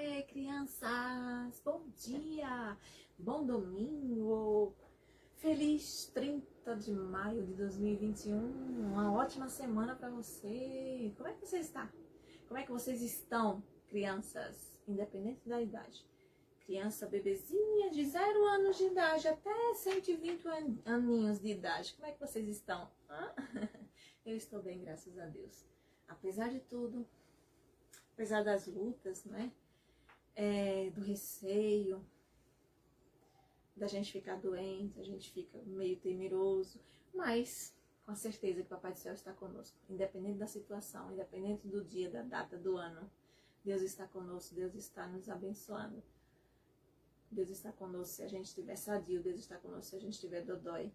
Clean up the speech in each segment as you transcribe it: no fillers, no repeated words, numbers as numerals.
Oi, crianças! Bom dia! Bom domingo! Feliz 30 de maio de 2021! Uma ótima semana para você! Como é que você está? Como é que vocês estão, crianças? Independente da idade. Criança bebezinha de 0 anos de idade até 120 aninhos de idade. Como é que vocês estão? Eu estou bem, graças a Deus. Apesar de tudo, apesar das lutas, né? Do receio, da gente ficar doente, a gente fica meio temeroso, mas com a certeza que o Papai do Céu está conosco, independente da situação, independente do dia, da data, do ano. Deus está conosco, Deus está nos abençoando. Deus está conosco se a gente estiver sadio, Deus está conosco se a gente estiver dodói.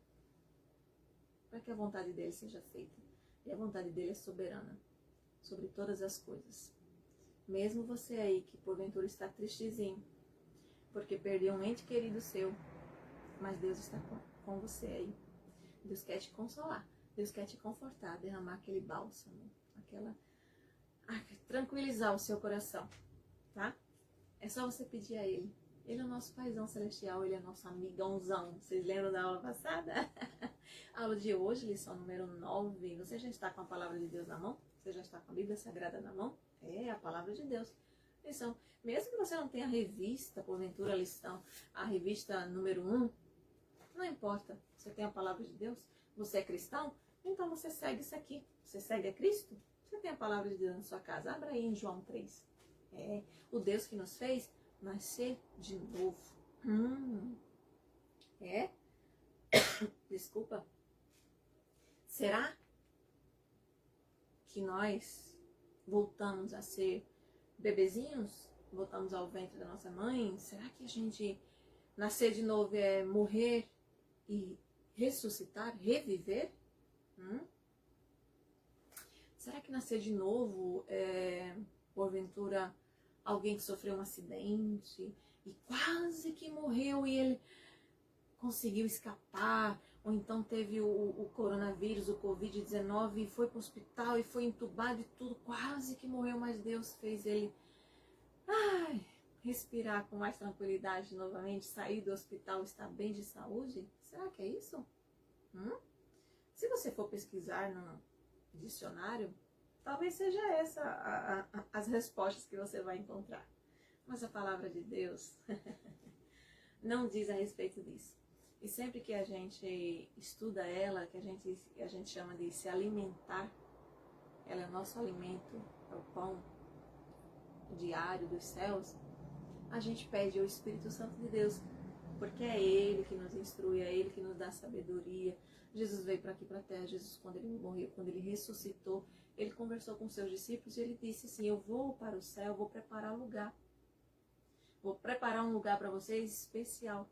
Para que a vontade dele seja feita. E a vontade dele é soberana sobre todas as coisas. Mesmo você aí que porventura está tristezinho, porque perdeu um ente querido seu, mas Deus está com você aí. Deus quer te consolar, Deus quer te confortar, derramar aquele bálsamo, tranquilizar o seu coração, tá? É só você pedir a Ele. Ele é o nosso paizão celestial, Ele é nosso amigãozão. Vocês lembram da aula passada? A aula de hoje, lição número 9. Você já está com a palavra de Deus na mão? Você já está com a Bíblia Sagrada na mão? É a palavra de Deus. Lição. Mesmo que você não tenha a revista, porventura a revista número 1, não importa. Você tem a palavra de Deus? Você é cristão? Então você segue isso aqui. Você segue a Cristo? Você tem a palavra de Deus na sua casa. Abra aí em João 3. O Deus que nos fez nascer de novo. Desculpa. Será que nós voltamos a ser bebezinhos? Voltamos ao ventre da nossa mãe? Será que a gente nascer de novo é morrer e ressuscitar, reviver? Será que nascer de novo é, porventura, alguém que sofreu um acidente e quase que morreu e ele conseguiu escapar, ou então teve o coronavírus, o Covid-19 e foi para o hospital e foi entubado e tudo, quase que morreu, mas Deus fez ele respirar com mais tranquilidade novamente, sair do hospital, estar bem de saúde? Será que é isso? Se você for pesquisar no dicionário, talvez seja essa as respostas que você vai encontrar. Mas a palavra de Deus não diz a respeito disso. E sempre que a gente estuda ela, que a gente chama de se alimentar, ela é o nosso alimento, é o pão diário dos céus, a gente pede ao Espírito Santo de Deus, porque é Ele que nos instrui, é Ele que nos dá sabedoria. Jesus veio para aqui para a terra, Jesus, quando Ele morreu, quando Ele ressuscitou, Ele conversou com seus discípulos e Ele disse assim: eu vou para o céu, vou preparar lugar. Vou preparar um lugar para vocês especial.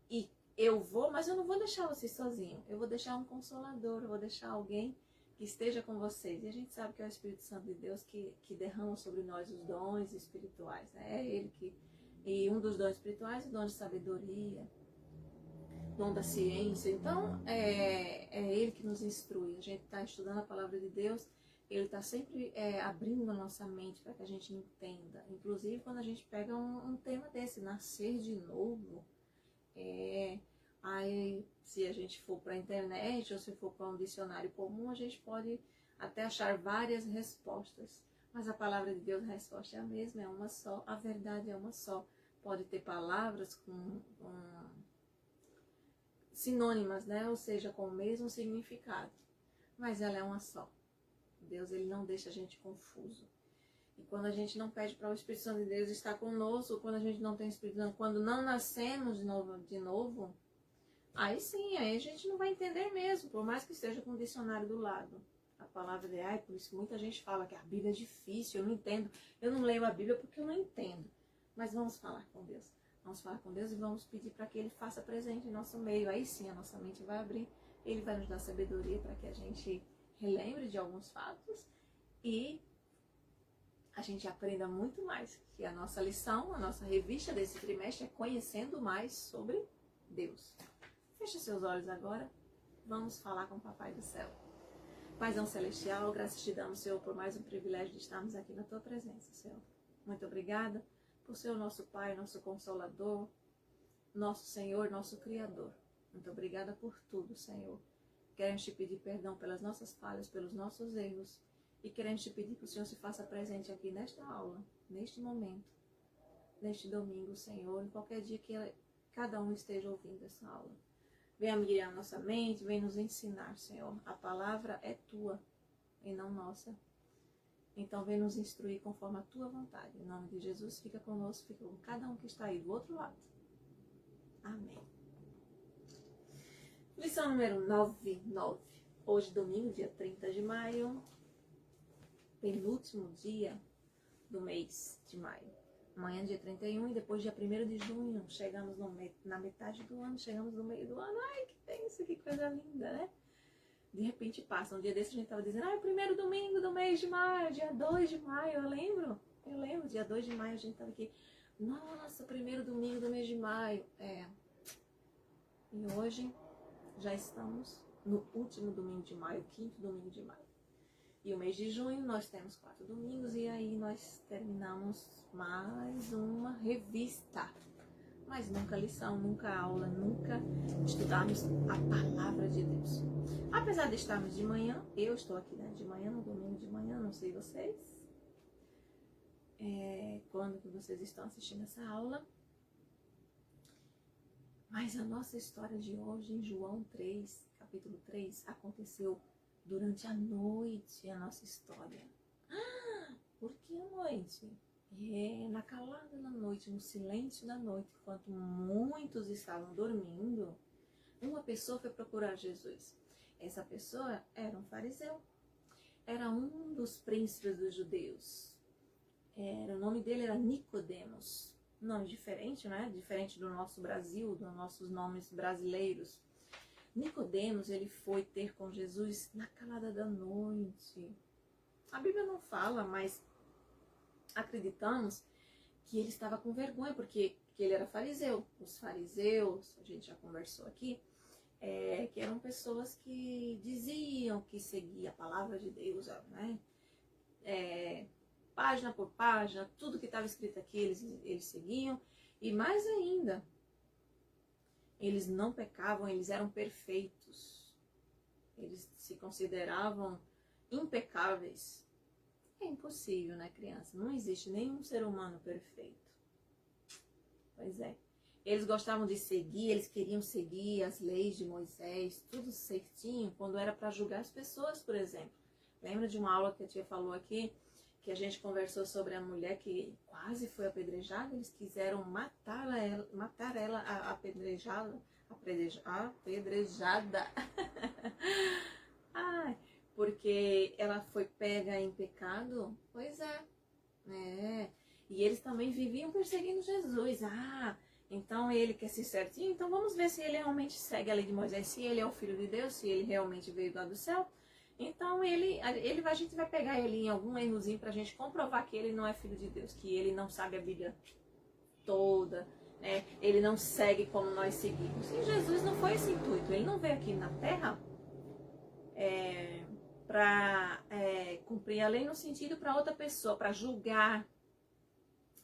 E eu vou, mas eu não vou deixar vocês sozinhos. Eu vou deixar um consolador, eu vou deixar alguém que esteja com vocês. E a gente sabe que é o Espírito Santo de Deus que derrama sobre nós os dons espirituais. É Ele que... E um dos dons espirituais é o dom de sabedoria, dom da ciência. Então, é Ele que nos instrui. A gente está estudando a palavra de Deus, Ele está sempre abrindo a nossa mente para que a gente entenda. Inclusive, quando a gente pega um tema desse, nascer de novo, aí se a gente for para a internet ou se for para um dicionário comum, a gente pode até achar várias respostas. Mas a palavra de Deus, a resposta é a mesma, é uma só, a verdade é uma só. Pode ter palavras com sinônimas, né? Ou seja, com o mesmo significado, mas ela é uma só. Deus, Ele não deixa a gente confuso. E quando a gente não pede para o Espírito Santo de Deus estar conosco, quando a gente não tem Espírito Santo, quando não nascemos de novo, aí sim, aí a gente não vai entender mesmo, por mais que esteja com o dicionário do lado. A palavra de por isso que muita gente fala que a Bíblia é difícil, eu não entendo, eu não leio a Bíblia porque eu não entendo. Mas vamos falar com Deus. Vamos falar com Deus e vamos pedir para que Ele faça presente em nosso meio. Aí sim a nossa mente vai abrir, Ele vai nos dar sabedoria para que a gente relembre de alguns fatos e a gente aprenda muito mais. Que a nossa lição, a nossa revista desse trimestre é conhecendo mais sobre Deus. Feche seus olhos agora, vamos falar com o Papai do Céu. Paizão Celestial, graças te damos, Senhor, por mais um privilégio de estarmos aqui na Tua presença, Senhor. Muito obrigada por ser o nosso Pai, nosso Consolador, nosso Senhor, nosso Criador. Muito obrigada por tudo, Senhor. Queremos te pedir perdão pelas nossas falhas, pelos nossos erros. E queremos te pedir que o Senhor se faça presente aqui nesta aula, neste momento, neste domingo, Senhor, em qualquer dia que cada um esteja ouvindo essa aula. Venha mirar a nossa mente, venha nos ensinar, Senhor. A palavra é tua e não nossa. Então vem nos instruir conforme a tua vontade. Em nome de Jesus, fica conosco, fica com cada um que está aí do outro lado. Amém. Lição número 99. Hoje, domingo, dia 30 de maio, penúltimo dia do mês de maio. Amanhã, dia 31, e depois, dia 1º de junho, chegamos na metade do ano, chegamos no meio do ano. Ai, que tenso, que coisa linda, né? De repente passa. Um dia desse a gente estava dizendo, o primeiro domingo do mês de maio, dia 2 de maio, eu lembro, dia 2 de maio a gente estava aqui, nossa, primeiro domingo do mês de maio, e hoje já estamos no último domingo de maio, 5º domingo de maio, e o mês de junho nós temos 4 domingos, e aí nós terminamos mais uma revista. Mas nunca lição, nunca aula, nunca estudarmos a palavra de Deus. Apesar de estarmos de manhã, eu estou aqui, né, de manhã, no domingo de manhã, não sei vocês. Quando que vocês estão assistindo essa aula. Mas a nossa história de hoje, em João 3, capítulo 3, aconteceu durante a noite, a nossa história. Por que a noite? Na calada da noite, no silêncio da noite, enquanto muitos estavam dormindo, uma pessoa foi procurar Jesus. Essa pessoa era um fariseu, era um dos príncipes dos judeus. O nome dele era Nicodemos, nome diferente, né? Diferente do nosso Brasil, dos nossos nomes brasileiros. Nicodemos, ele foi ter com Jesus na calada da noite. A Bíblia não fala, mas acreditamos que ele estava com vergonha, porque ele era fariseu. Os fariseus, a gente já conversou aqui, que eram pessoas que diziam que seguia a palavra de Deus, né? Página por página, tudo que estava escrito aqui eles seguiam. E mais ainda, eles não pecavam, eles eram perfeitos. Eles se consideravam impecáveis. É impossível, né, criança? Não existe nenhum ser humano perfeito. Pois é. Eles gostavam de seguir, eles queriam seguir as leis de Moisés, tudo certinho, quando era para julgar as pessoas, por exemplo. Lembra de uma aula que a tia falou aqui, que a gente conversou sobre a mulher que quase foi apedrejada? Eles quiseram matar ela apedrejada. Ai, porque ela foi pega em pecado? Pois é. E eles também viviam perseguindo Jesus. Então ele quer ser certinho, então vamos ver se ele realmente segue a lei de Moisés, se ele é o Filho de Deus, se ele realmente veio lá do céu. Então a gente vai pegar ele em algum errozinho pra gente comprovar que ele não é Filho de Deus, que ele não sabe a Bíblia toda, né? Ele não segue como nós seguimos. E Jesus não foi esse intuito, ele não veio aqui na terra para cumprir a lei no sentido para outra pessoa, para julgar,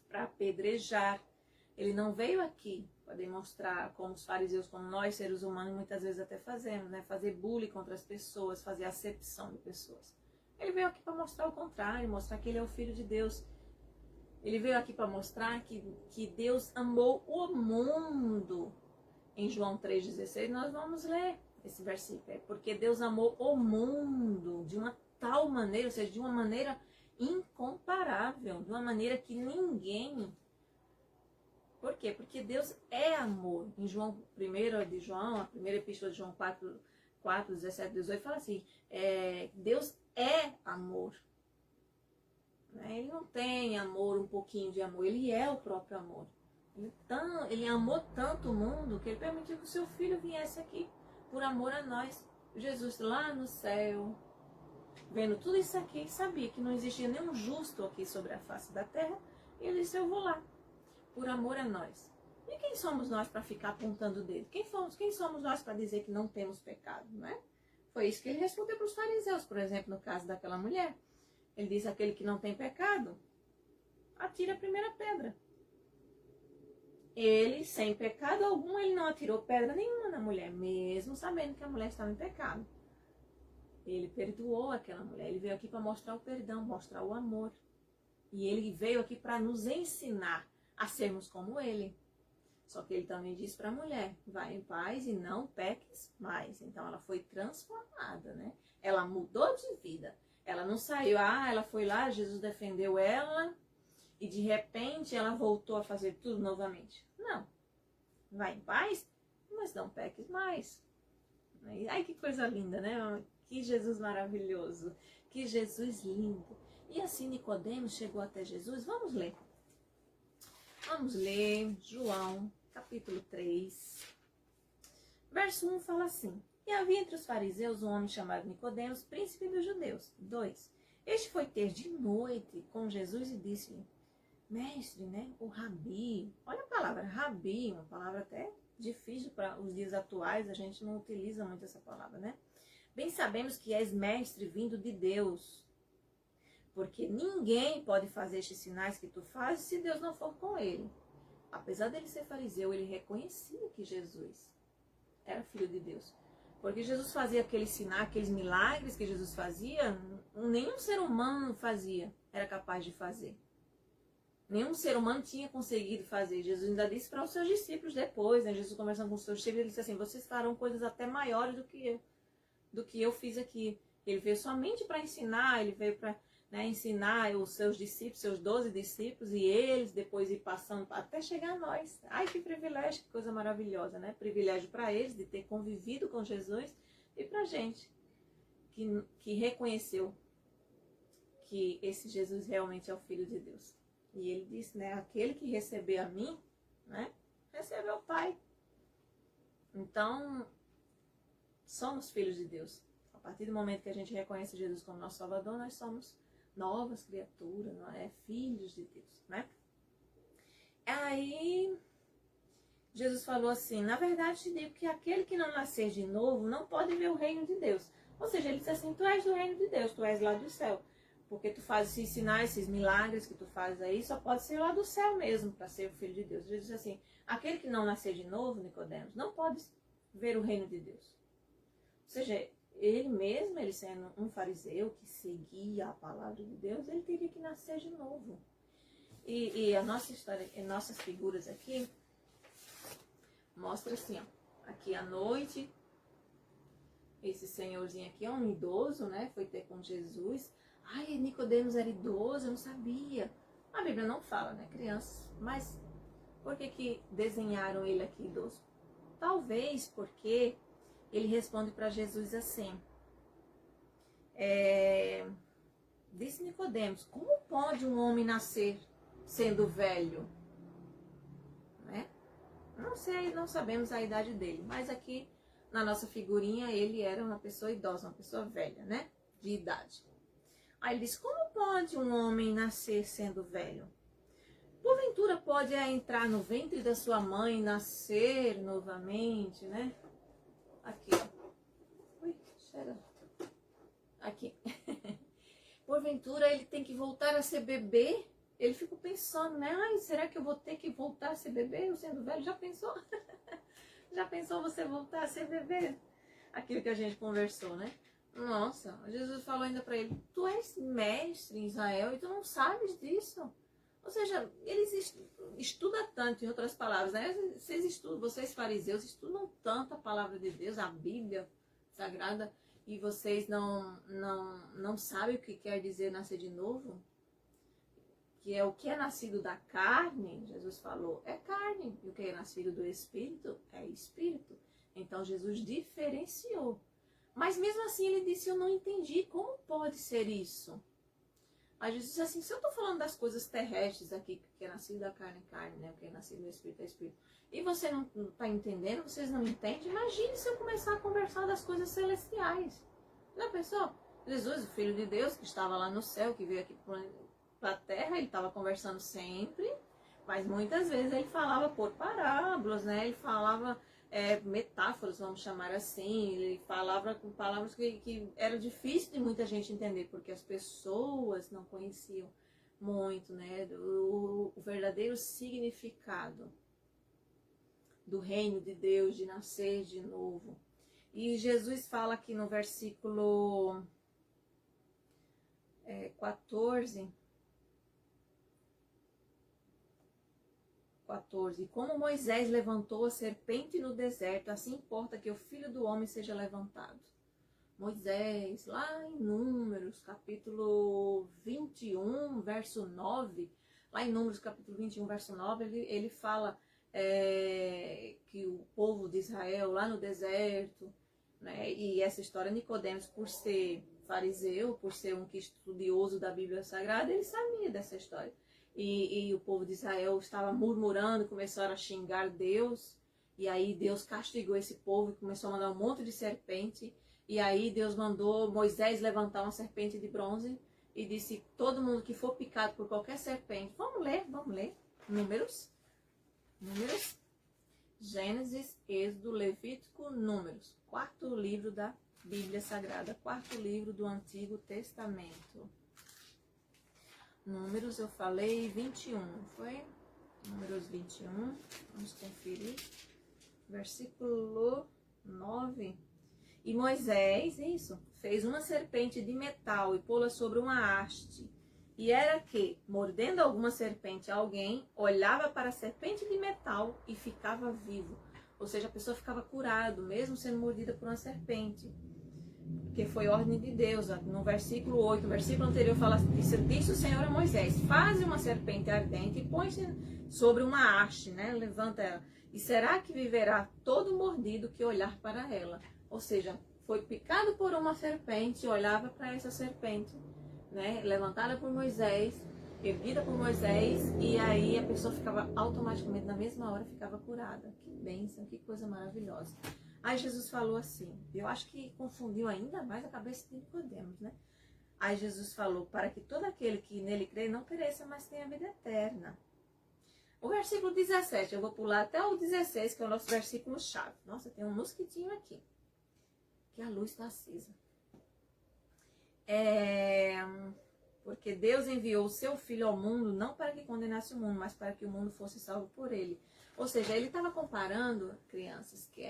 para apedrejar. Ele não veio aqui para demonstrar, como os fariseus, como nós seres humanos muitas vezes até fazemos, né? Fazer bullying contra as pessoas, fazer acepção de pessoas. Ele veio aqui para mostrar o contrário, mostrar que ele é o Filho de Deus. Ele veio aqui para mostrar que Deus amou o mundo. Em João 3,16 nós vamos ler esse versículo. Porque Deus amou o mundo de uma tal maneira, ou seja, de uma maneira incomparável, de uma maneira que ninguém... Por quê? Porque Deus é amor. Em João 1 de João, a primeira epístola de João 4, 17, 18, fala assim, Deus é amor. Ele não tem amor, um pouquinho de amor, ele é o próprio amor. Ele amou tanto o mundo que ele permitiu que o seu filho viesse aqui, por amor a nós. Jesus lá no céu, vendo tudo isso aqui, sabia que não existia nenhum justo aqui sobre a face da terra, e ele disse, eu vou lá. Por amor a nós. E quem somos nós para ficar apontando o dedo? Quem somos nós para dizer que não temos pecado, não é? Foi isso que ele respondeu para os fariseus, por exemplo, no caso daquela mulher. Ele diz, aquele que não tem pecado, atire a primeira pedra. Ele, sem pecado algum, ele não atirou pedra nenhuma na mulher, mesmo sabendo que a mulher estava em pecado. Ele perdoou aquela mulher, ele veio aqui para mostrar o perdão, mostrar o amor. E ele veio aqui para nos ensinar a sermos como ele. Só que ele também disse para a mulher, vai em paz e não peques mais. Então ela foi transformada, né? Ela mudou de vida. Ela não saiu, ela foi lá, Jesus defendeu ela e de repente ela voltou a fazer tudo novamente. Não. Vai em paz, mas não peques mais. Ai, que coisa linda, né? Que Jesus maravilhoso. Que Jesus lindo. E assim Nicodemos chegou até Jesus. Vamos ler. Vamos ler João, capítulo 3. Verso 1 fala assim. E havia entre os fariseus um homem chamado Nicodemos, príncipe dos judeus. 2. Este foi ter de noite com Jesus e disse-lhe, mestre, né? O rabi. Olha a palavra rabi, uma palavra até difícil para os dias atuais. A gente não utiliza muito essa palavra, né? Bem sabemos que és mestre vindo de Deus. Porque ninguém pode fazer estes sinais que tu fazes se Deus não for com ele. Apesar dele ser fariseu, ele reconhecia que Jesus era filho de Deus. Porque Jesus fazia aqueles sinais, aqueles milagres que Jesus fazia, nenhum ser humano fazia, era capaz de fazer. Nenhum ser humano tinha conseguido fazer. Jesus ainda disse para os seus discípulos depois, né? Jesus conversando com os seus discípulos, ele disse assim, vocês farão coisas até maiores do que eu fiz aqui. Ele veio somente para ensinar, ele veio para ensinar os seus discípulos, seus 12 discípulos, e eles depois ir passando até chegar a nós. Ai, que privilégio, que coisa maravilhosa, né? Privilégio para eles de ter convivido com Jesus e para a gente que reconheceu que esse Jesus realmente é o Filho de Deus. E ele disse, né? Aquele que receber a mim, né? Recebeu o Pai. Então, somos filhos de Deus. A partir do momento que a gente reconhece Jesus como nosso Salvador, nós somos novas criaturas, não é? Filhos de Deus, né? Aí, Jesus falou assim, na verdade te digo que aquele que não nascer de novo não pode ver o reino de Deus. Ou seja, ele disse assim, tu és do reino de Deus, tu és lá do céu. Porque tu fazes esses sinais, esses milagres que tu fazes aí, só pode ser lá do céu mesmo, para ser o filho de Deus. Jesus disse assim, aquele que não nascer de novo, Nicodemos, não pode ver o reino de Deus. Ou seja, ele mesmo, ele sendo um fariseu que seguia a palavra de Deus, ele teria que nascer de novo. E a nossa história, as nossas figuras aqui, mostra assim, ó, aqui à noite, esse senhorzinho aqui é um idoso, né, foi ter com Jesus. Ai, Nicodemos era idoso, eu não sabia. A Bíblia não fala, né, crianças, mas por que desenharam ele aqui idoso? Talvez porque ele responde para Jesus assim, disse Nicodemos, como pode um homem nascer sendo velho? Né? Não sei, não sabemos a idade dele, mas aqui na nossa figurinha ele era uma pessoa idosa, uma pessoa velha, né? De idade. Aí ele diz, como pode um homem nascer sendo velho? Porventura pode entrar no ventre da sua mãe e nascer novamente, né? Aqui, ó. Ui, cheira. Aqui. Porventura ele tem que voltar a ser bebê? Ele ficou pensando, né? Ai, será que eu vou ter que voltar a ser bebê eu sendo velho? Já pensou? Já pensou você voltar a ser bebê? Aquilo que a gente conversou, né? Nossa, Jesus falou ainda para ele, tu és mestre em Israel e tu não sabes disso? Ou seja, eles estudam tanto, em outras palavras, né? Vocês fariseus estudam tanto a palavra de Deus, a Bíblia Sagrada, e vocês não sabem o que quer dizer nascer de novo? Que é o que é nascido da carne, Jesus falou, é carne, e o que é nascido do Espírito é Espírito. Então Jesus diferenciou. Mas mesmo assim ele disse, eu não entendi, como pode ser isso? Aí Jesus disse assim, se eu estou falando das coisas terrestres aqui, que é nascido da carne é carne, né? O que é nascido do Espírito é Espírito, e você não está entendendo, vocês não entendem, imagine se eu começar a conversar das coisas celestiais. Já pensou? Jesus, o Filho de Deus, que estava lá no céu, que veio aqui para a terra, ele estava conversando sempre, mas muitas vezes ele falava por parábolas, né? Ele falava metáforas, vamos chamar assim, ele falava com palavras que era difícil de muita gente entender, porque as pessoas não conheciam. muito, né, o verdadeiro significado do reino de Deus, de nascer de novo. E Jesus fala aqui no versículo 14, como Moisés levantou a serpente no deserto, assim importa que o Filho do Homem seja levantado. Moisés, lá em Números, capítulo 21, verso 9, lá em Números, capítulo 21, verso 9, ele fala que o povo de Israel, lá no deserto, né, e essa história, Nicodemos, por ser fariseu, por ser um estudioso da Bíblia Sagrada, ele sabia dessa história. E o povo de Israel estava murmurando, começaram a xingar Deus, e aí Deus castigou esse povo e começou a mandar um monte de serpente. E aí Deus mandou Moisés levantar uma serpente de bronze e disse: todo mundo que for picado por qualquer serpente, vamos ler. Números, Gênesis, Êxodo, Levítico, Números. 4º livro da Bíblia Sagrada, 4º livro do Antigo Testamento. Números, eu falei 21, foi? Números 21, vamos conferir. Versículo 9. E Moisés, fez uma serpente de metal e pô-la sobre uma haste. E era que, mordendo alguma serpente a alguém, olhava para a serpente de metal e ficava vivo. Ou seja, a pessoa ficava curada, mesmo sendo mordida por uma serpente. Porque foi ordem de Deus. No versículo 8, no versículo anterior, fala: disse o Senhor a Moisés: faze uma serpente ardente e põe-se sobre uma haste, né? Levanta ela. E será que viverá todo mordido que olhar para ela? Ou seja, foi picado por uma serpente, olhava para essa serpente, né, levantada por Moisés, erguida por Moisés, e aí a pessoa ficava automaticamente, na mesma hora, ficava curada. Que bênção, que coisa maravilhosa. Aí Jesus falou assim, eu acho que confundiu ainda mais a cabeça de Nicodemos, né? Aí Jesus falou: para que todo aquele que nele crê não pereça, mas tenha vida eterna. O versículo 17, eu vou pular até o 16, que é o nosso versículo chave. Nossa, tem um mosquitinho aqui, que a luz está acesa. Porque Deus enviou o seu Filho ao mundo, não para que condenasse o mundo, mas para que o mundo fosse salvo por ele. Ou seja, ele estava comparando, crianças, que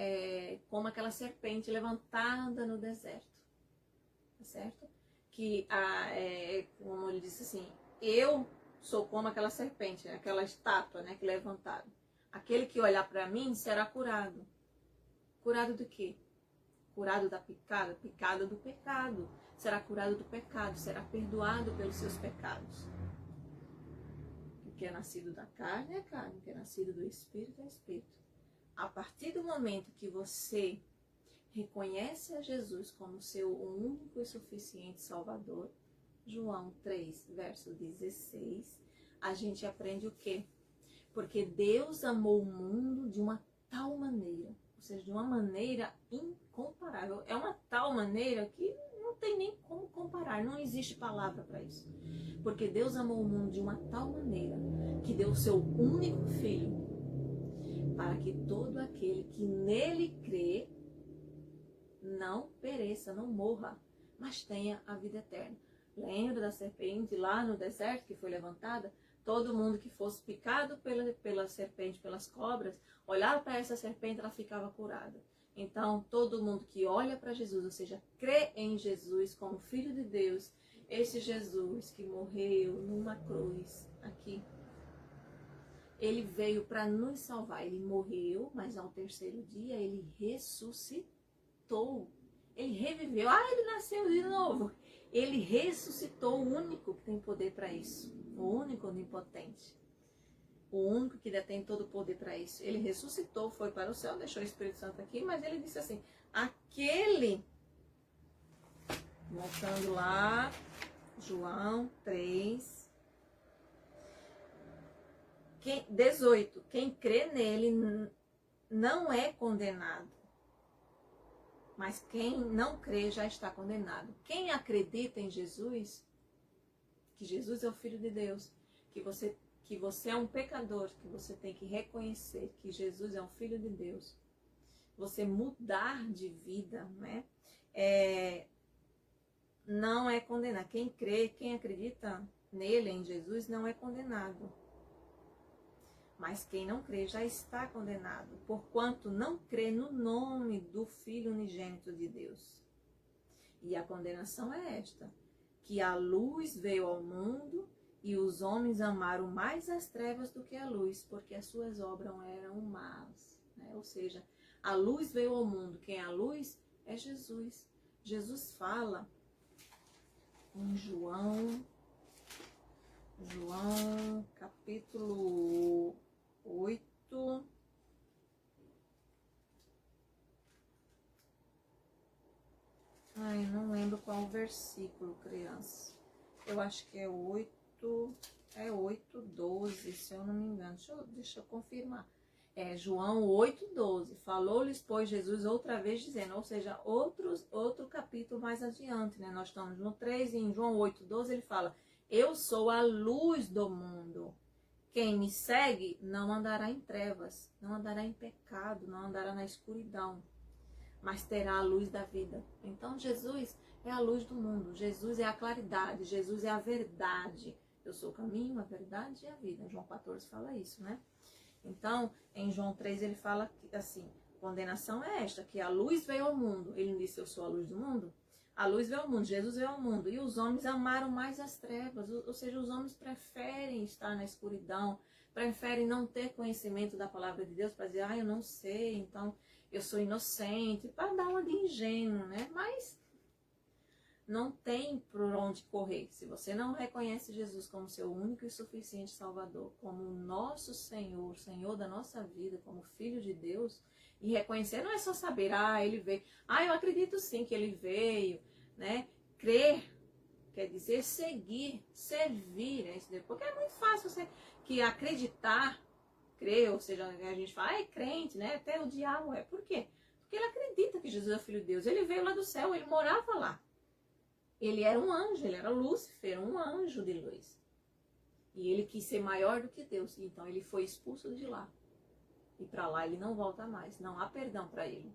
como aquela serpente levantada no deserto. Tá certo? Que, como ele disse assim, eu sou como aquela serpente, aquela estátua, né, que levantada. Aquele que olhar para mim será curado. Curado do quê? Curado da picada do pecado. Será curado do pecado, será perdoado pelos seus pecados. O que é nascido da carne é carne, o que é nascido do Espírito é Espírito. A partir do momento que você reconhece a Jesus como seu único e suficiente Salvador, João 3, verso 16, a gente aprende o quê? Porque Deus amou o mundo de uma tal maneira, ou seja, de uma maneira incomparável. É uma tal maneira que não tem nem como comparar, não existe palavra para isso. Porque Deus amou o mundo de uma tal maneira que deu o seu único Filho, para que todo aquele que nele crê não pereça, não morra, mas tenha a vida eterna. Lembra da serpente lá no deserto que foi levantada? Todo mundo que fosse picado pela serpente, pelas cobras, olhava para essa serpente, ela ficava curada. Então, todo mundo que olha para Jesus, ou seja, crê em Jesus como Filho de Deus, esse Jesus que morreu numa cruz aqui, ele veio para nos salvar. Ele morreu, mas ao terceiro dia ele ressuscitou. Ele reviveu. Ele nasceu de novo. Ele ressuscitou, o único que tem poder para isso. O único onipotente. O único que detém todo o poder para isso. Ele ressuscitou, foi para o céu, deixou o Espírito Santo aqui, mas ele disse assim, aquele, voltando lá, João 3, 18, quem crê nele não é condenado, mas quem não crê já está condenado. Quem acredita em Jesus, que Jesus é o Filho de Deus, que você é um pecador, que você tem que reconhecer que Jesus é um Filho de Deus, você mudar de vida, né? Não é condenar. Quem crê, quem acredita, nele, em Jesus, não é condenado. Mas quem não crê já está condenado, porquanto não crê no nome do Filho unigênito de Deus. E a condenação é esta, que a luz veio ao mundo e os homens amaram mais as trevas do que a luz, porque as suas obras eram más. Ou seja, a luz veio ao mundo. Quem é a luz é Jesus. Jesus fala em João capítulo 8. Ai, não lembro qual o versículo, criança. Eu acho que é 8, 12, se eu não me engano. Deixa eu confirmar. É João 8:12. Falou-lhes, pois, Jesus outra vez dizendo, ou seja, outro capítulo mais adiante, né? Nós estamos no 3 e em João 8:12 ele fala, eu sou a luz do mundo. Quem me segue não andará em trevas, não andará em pecado, não andará na escuridão, mas terá a luz da vida. Então Jesus é a luz do mundo, Jesus é a claridade, Jesus é a verdade. Eu sou o caminho, a verdade e a vida. João 14 fala isso, né? Então, em João 3 ele fala assim, condenação é esta, que a luz veio ao mundo. Ele não disse, eu sou a luz do mundo? A luz veio ao mundo, Jesus veio ao mundo. E os homens amaram mais as trevas, ou seja, os homens preferem estar na escuridão, preferem não ter conhecimento da palavra de Deus, para dizer, eu não sei, então eu sou inocente, para dar uma de ingênuo, né? Mas não tem por onde correr. Se você não reconhece Jesus como seu único e suficiente Salvador, como o nosso Senhor, Senhor da nossa vida, como Filho de Deus, e reconhecer não é só saber, ele veio. Eu acredito sim que ele veio, né? Crer quer dizer seguir, servir, né? Porque é muito fácil você que acreditar, crer, ou seja, a gente fala, é crente, né? Até o diabo é. Por quê? Porque ele acredita que Jesus é o Filho de Deus. Ele veio lá do céu, ele morava lá. Ele era um anjo, ele era Lúcifer, um anjo de luz. E ele quis ser maior do que Deus, então ele foi expulso de lá. E para lá ele não volta mais, não há perdão para ele.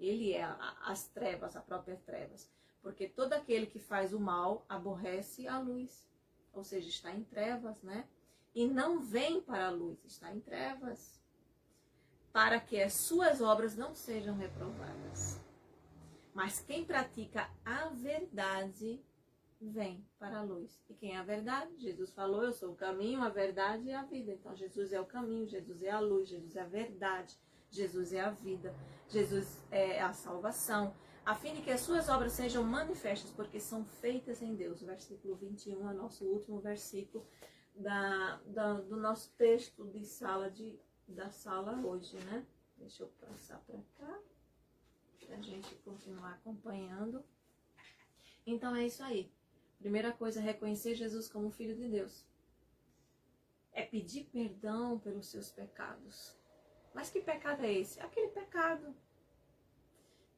Ele é as trevas, a própria trevas. Porque todo aquele que faz o mal aborrece a luz. Ou seja, está em trevas, né? E não vem para a luz, está em trevas. Para que as suas obras não sejam reprovadas. Mas quem pratica a verdade vem para a luz. E quem é a verdade? Jesus falou, eu sou o caminho, a verdade e a vida. Então Jesus é o caminho, Jesus é a luz, Jesus é a verdade, Jesus é a vida, Jesus é a salvação. A fim de que as suas obras sejam manifestas, porque são feitas em Deus. O versículo 21 é nosso último versículo do nosso texto da sala hoje, né? Deixa eu passar para cá, para a gente continuar acompanhando. Então é isso aí. Primeira coisa, reconhecer Jesus como Filho de Deus. É pedir perdão pelos seus pecados. Mas que pecado é esse? Aquele pecado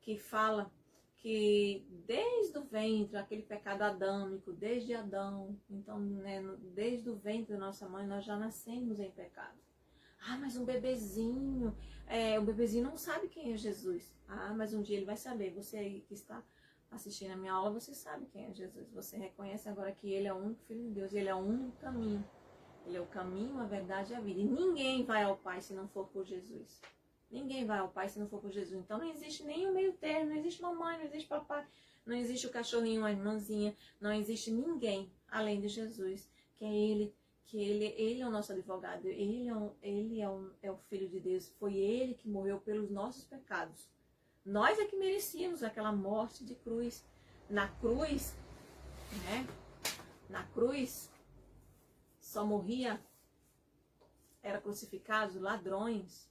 que fala que desde o ventre, aquele pecado adâmico, desde Adão, então, né, desde o ventre da nossa mãe, nós já nascemos em pecado. Mas um bebezinho não sabe quem é Jesus. Mas um dia ele vai saber. Você aí que está assistindo a minha aula, você sabe quem é Jesus. Você reconhece agora que ele é o único Filho de Deus, ele é o único caminho. Ele é o caminho, a verdade e a vida. E ninguém vai ao Pai se não for por Jesus. Ninguém vai ao Pai se não for por Jesus. Então não existe nem o meio termo, não existe mamãe, não existe papai, não existe o cachorrinho, a irmãzinha, não existe ninguém além de Jesus, que é ele é o nosso advogado, ele é o Filho de Deus, foi ele que morreu pelos nossos pecados. Nós é que merecíamos aquela morte de cruz. Na cruz, né? Na cruz, só morria, eram crucificados ladrões,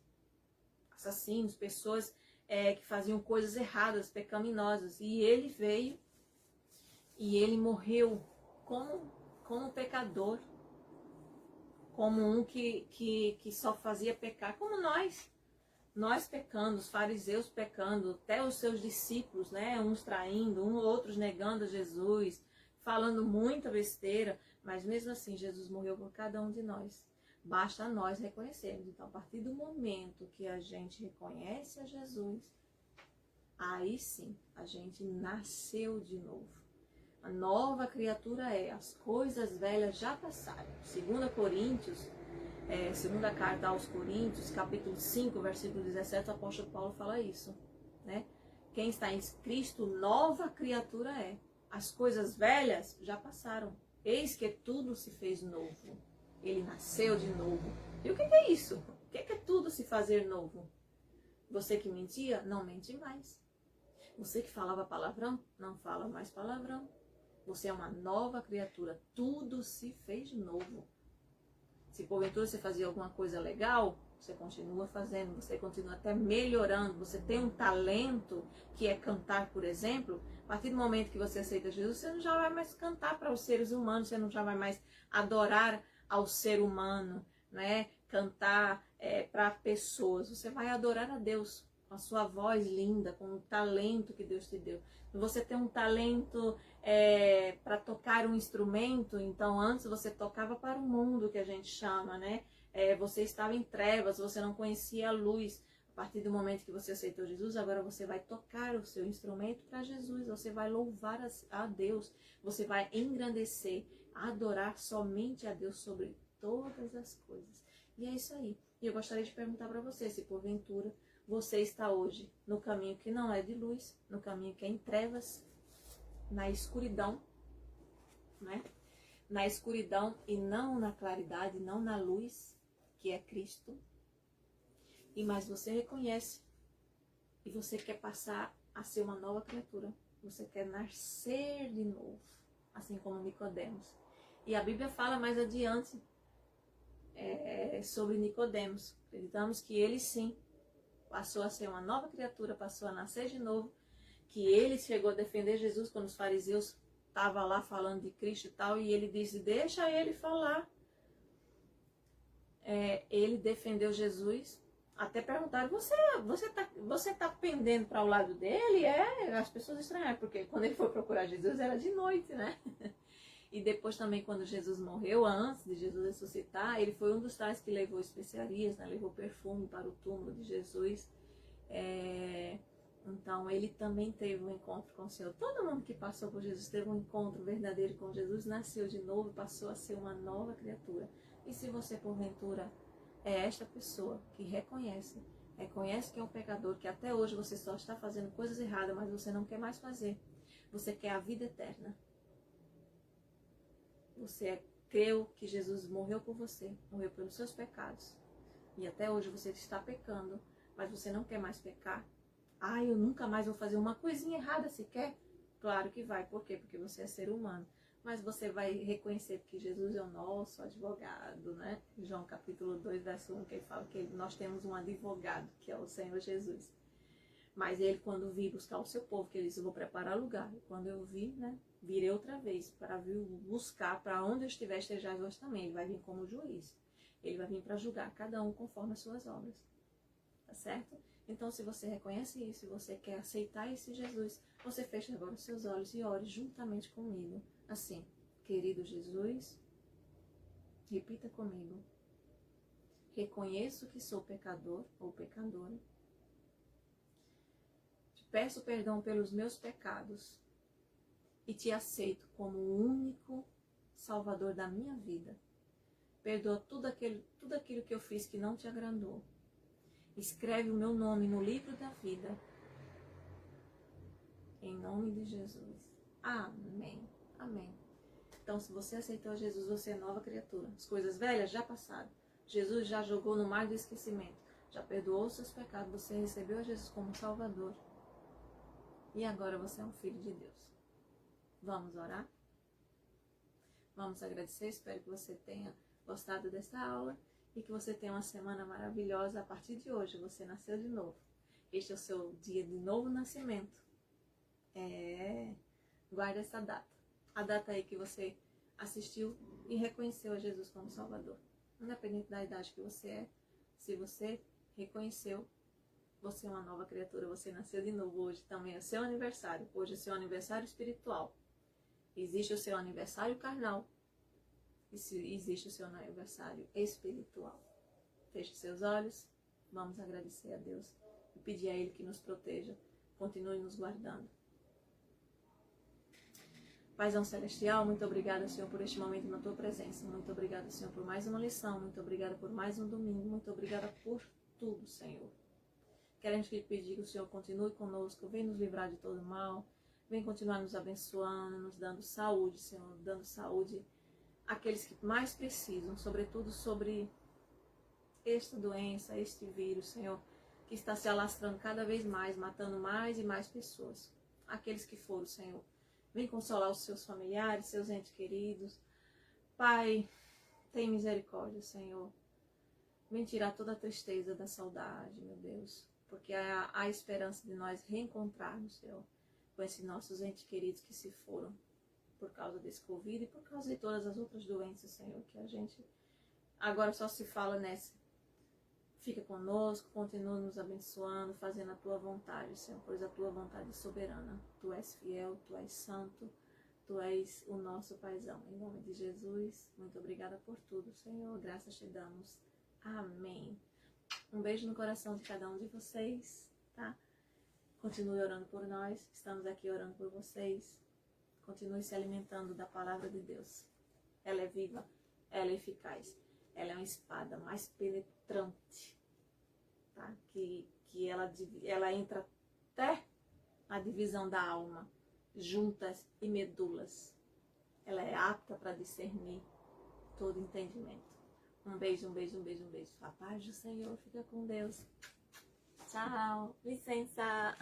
assassinos, pessoas que faziam coisas erradas, pecaminosas. E ele veio e ele morreu como pecador, como um que só fazia pecar, como nós pecando, os fariseus pecando, até os seus discípulos, né, uns traindo, outros negando Jesus, falando muita besteira, mas mesmo assim Jesus morreu por cada um de nós. Basta nós reconhecermos. Então, a partir do momento que a gente reconhece a Jesus, aí sim, a gente nasceu de novo. A nova criatura é, as coisas velhas já passaram. 2 Coríntios, segunda carta aos Coríntios, capítulo 5, versículo 17, o apóstolo Paulo fala isso, né? Quem está em Cristo, nova criatura é. As coisas velhas já passaram. Eis que tudo se fez novo. Ele nasceu de novo. E o que é isso? O que é tudo se fazer novo? Você que mentia, não mente mais. Você que falava palavrão, não fala mais palavrão. Você é uma nova criatura. Tudo se fez novo. Se porventura você fazia alguma coisa legal, você continua fazendo, você continua até melhorando. Você tem um talento que é cantar, por exemplo. A partir do momento que você aceita Jesus, você não já vai mais cantar para os seres humanos, você não já vai mais adorar ao ser humano, né? Cantar para pessoas. Você vai adorar a Deus com a sua voz linda, com o talento que Deus te deu. Você tem um talento para tocar um instrumento, então antes você tocava para o mundo, que a gente chama, né? Você estava em trevas, você não conhecia a luz. A partir do momento que você aceitou Jesus, agora você vai tocar o seu instrumento para Jesus, você vai louvar a Deus, você vai engrandecer, adorar somente a Deus sobre todas as coisas. E é isso aí. E eu gostaria de perguntar para você, se porventura você está hoje no caminho que não é de luz, no caminho que é em trevas, na escuridão, né? Na escuridão e não na claridade, não na luz, que é Cristo. E mais você reconhece e você quer passar a ser uma nova criatura. Você quer nascer de novo, assim como Nicodemos. E a Bíblia fala mais adiante sobre Nicodemos. Acreditamos que ele sim passou a ser uma nova criatura, passou a nascer de novo, que ele chegou a defender Jesus quando os fariseus estavam lá falando de Cristo e tal, e ele disse, deixa ele falar. Ele defendeu Jesus, até perguntaram, você tá pendendo para o lado dele? As pessoas estranharam, porque quando ele foi procurar Jesus era de noite, né? E depois também, quando Jesus morreu, antes de Jesus ressuscitar, ele foi um dos tais que levou especiarias, né? Levou perfume para o túmulo de Jesus. Então, ele também teve um encontro com o Senhor. Todo mundo que passou por Jesus teve um encontro verdadeiro com Jesus, nasceu de novo, passou a ser uma nova criatura. E se você, porventura, é esta pessoa que reconhece que é um pecador, que até hoje você só está fazendo coisas erradas, mas você não quer mais fazer. Você quer a vida eterna. Você creu que Jesus morreu por você, morreu pelos seus pecados. E até hoje você está pecando, mas você não quer mais pecar. Eu nunca mais vou fazer uma coisinha errada sequer. Claro que vai. Por quê? Porque você é ser humano. Mas você vai reconhecer que Jesus é o nosso advogado, né? João capítulo 2, verso 1, que ele fala que nós temos um advogado, que é o Senhor Jesus. Mas ele, quando vir buscar o seu povo, que ele disse, eu vou preparar lugar. E quando eu vir, né, virei outra vez para vir buscar para onde eu estiver, estejais vós também. Ele vai vir como juiz. Ele vai vir para julgar cada um conforme as suas obras. Tá certo? Então, se você reconhece isso, se você quer aceitar esse Jesus, você fecha agora os seus olhos e ore juntamente comigo. Assim, querido Jesus, repita comigo. Reconheço que sou pecador ou pecadora. Te peço perdão pelos meus pecados e te aceito como o único Salvador da minha vida. Perdoa tudo aquilo que eu fiz que não te agradou. Escreve o meu nome no livro da vida. Em nome de Jesus. Amém. Amém. Então, se você aceitou Jesus, você é nova criatura. As coisas velhas já passaram. Jesus já jogou no mar do esquecimento. Já perdoou os seus pecados. Você recebeu a Jesus como Salvador. E agora você é um filho de Deus. Vamos orar? Vamos agradecer. Espero que você tenha gostado dessa aula. E que você tenha uma semana maravilhosa. A partir de hoje, você nasceu de novo. Este é o seu dia de novo nascimento. Guarda essa data. A data aí que você assistiu e reconheceu a Jesus como Salvador. Independente da idade que você é, se você reconheceu, você é uma nova criatura. Você nasceu de novo. Hoje também é o seu aniversário. Hoje é o seu aniversário espiritual. Existe o seu aniversário carnal. Existe o seu aniversário espiritual. Feche seus olhos, vamos agradecer a Deus e pedir a Ele que nos proteja, continue nos guardando. Paizão Celestial, muito obrigada, Senhor, por este momento na Tua presença. Muito obrigada, Senhor, por mais uma lição. Muito obrigada por mais um domingo. Muito obrigada por tudo, Senhor. Queremos que pedir que o Senhor continue conosco, vem nos livrar de todo mal, vem continuar nos abençoando, nos dando saúde, Senhor, dando saúde àqueles que mais precisam, sobretudo sobre esta doença, este vírus, Senhor, que está se alastrando cada vez mais, matando mais e mais pessoas. Aqueles que foram, Senhor, vem consolar os seus familiares, seus entes queridos. Pai, tem misericórdia, Senhor. Vem tirar toda a tristeza da saudade, meu Deus. Porque há esperança de nós reencontrarmos, Senhor, com esses nossos entes queridos que se foram por causa desse Covid e por causa de todas as outras doenças, Senhor, que a gente agora só se fala nessa. Fica conosco, continua nos abençoando, fazendo a Tua vontade, Senhor, pois a Tua vontade é soberana. Tu és fiel, Tu és santo, Tu és o nosso Paizão. Em nome de Jesus, muito obrigada por tudo, Senhor. Graças te damos. Amém. Um beijo no coração de cada um de vocês, tá? Continue orando por nós, estamos aqui orando por vocês. Continue se alimentando da palavra de Deus. Ela é viva, ela é eficaz. Ela é uma espada mais penetrante, tá? Que ela entra até a divisão da alma, juntas e medulas. Ela é apta para discernir todo entendimento. Um beijo, um beijo, um beijo, um beijo. A paz do Senhor, fica com Deus. Tchau, licença.